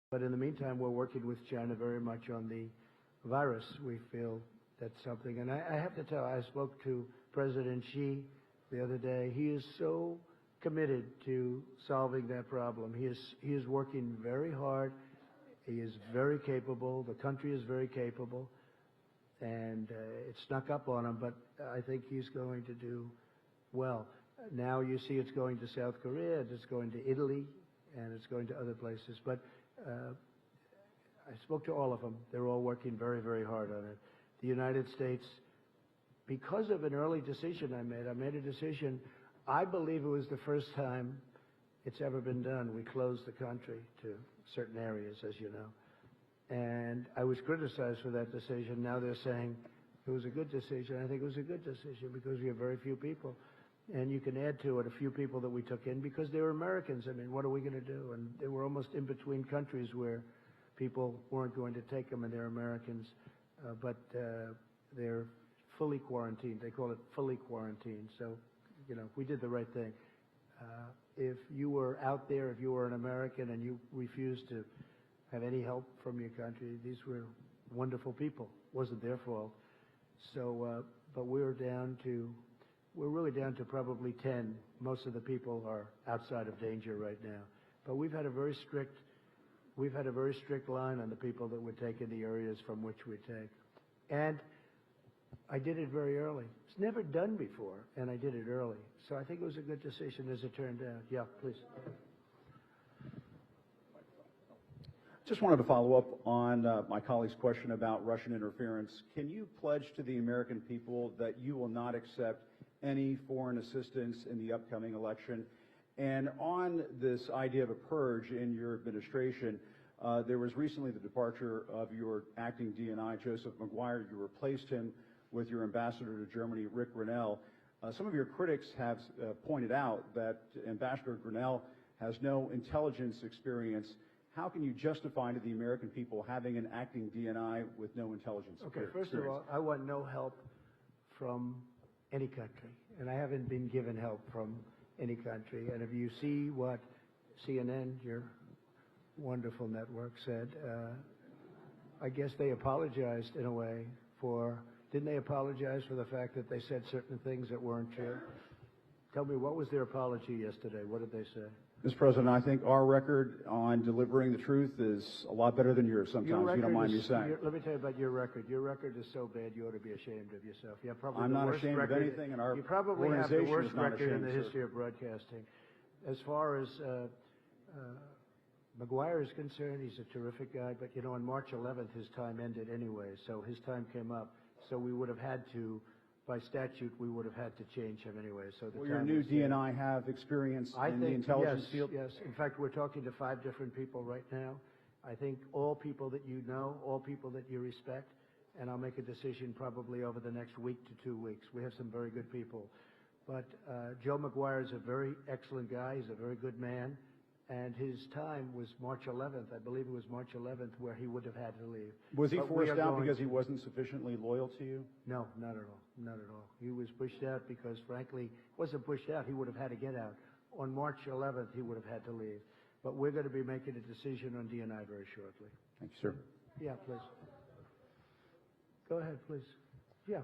But in the meantime, we're working with China very much on the virus. We feel that's something. And I have to tell, I spoke to President Xi the other day. He is so committed to solving that problem. He is working very hard. He is very capable. The country is very capable. And it snuck up on him, but I think he's going to do well. Now you see it's going to South Korea, and it's going to Italy, and it's going to other places. But I spoke to all of them. They're all working very, very hard on it. The United States, because of an early decision I made a decision. I believe it was the first time it's ever been done. We closed the country to certain areas, as you know. And I was criticized for that decision. Now they're saying it was a good decision. I think it was a good decision because we have very few people. And you can add to it a few people that we took in because they were Americans. I mean, what are we going to do? And they were almost in between countries where people weren't going to take them, and they're Americans. But they're fully quarantined. They call it fully quarantined. So, you know, we did the right thing. If you were out there, if you were an American and you refused to have any help from your country, these were wonderful people. It wasn't their fault. So, but we're really down to probably 10. Most of the people are outside of danger right now. But we've had a very strict line on the people that would take in the areas from which we take. And I did it very early. It's never done before, and I did it early. So I think it was a good decision as it turned out. Yeah, please. Just wanted to follow up on my colleague's question about Russian interference. Can you pledge to the American people that you will not accept any foreign assistance in the upcoming election? And on this idea of a purge in your administration, there was recently the departure of your acting DNI, Joseph Maguire. You replaced him with your ambassador to Germany, Rick Grinnell. Some of your critics have pointed out that Ambassador Grinnell has no intelligence experience. How can you justify to the American people having an acting DNI with no intelligence experience? Okay, first of all, I want no help from any country, and I haven't been given help from any country. And if you see what CNN, your wonderful network, said, I guess they apologized in a way for, didn't they apologize for the fact that they said certain things that weren't true? Tell me, what was their apology yesterday? What did they say? Mr. President, I think our record on delivering the truth is a lot better than yours sometimes, if you don't mind me saying. Let me tell you about your record. Your record is so bad you ought to be ashamed of yourself. You have probably I'm the not worst ashamed record, of anything, and our you probably have the organization worst is not record in the ashamed, history of broadcasting. As far as McGuire is concerned, he's a terrific guy, but you know, on March 11th, his time ended anyway, so his time came up. So we would have had to, by statute, we would have had to change him anyway. So the Will your new DNI have experience in the intelligence field? Yes. In fact, we're talking to 5 different people right now. I think all people that you know, all people that you respect, and I'll make a decision probably over the next week to 2 weeks. We have some very good people. But Joe McGuire is a very excellent guy. He's a very good man. And his time was March 11th. I believe it was March 11th where he would have had to leave. Was he forced out because he wasn't sufficiently loyal to you? No, not at all. Not at all. He was pushed out because, frankly, he wasn't pushed out. He would have had to get out. On March 11th, he would have had to leave. But we're going to be making a decision on DNI very shortly. Thank you, sir. Yeah, please. Go ahead, please. Yeah.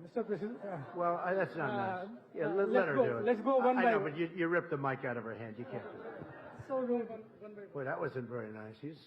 Mr. President. Well, that's not nice. Yeah, let her do it. Let's go one by one. I know, but you ripped the mic out of her hand. You can't do that. So, one by one. Boy, that wasn't very nice. He's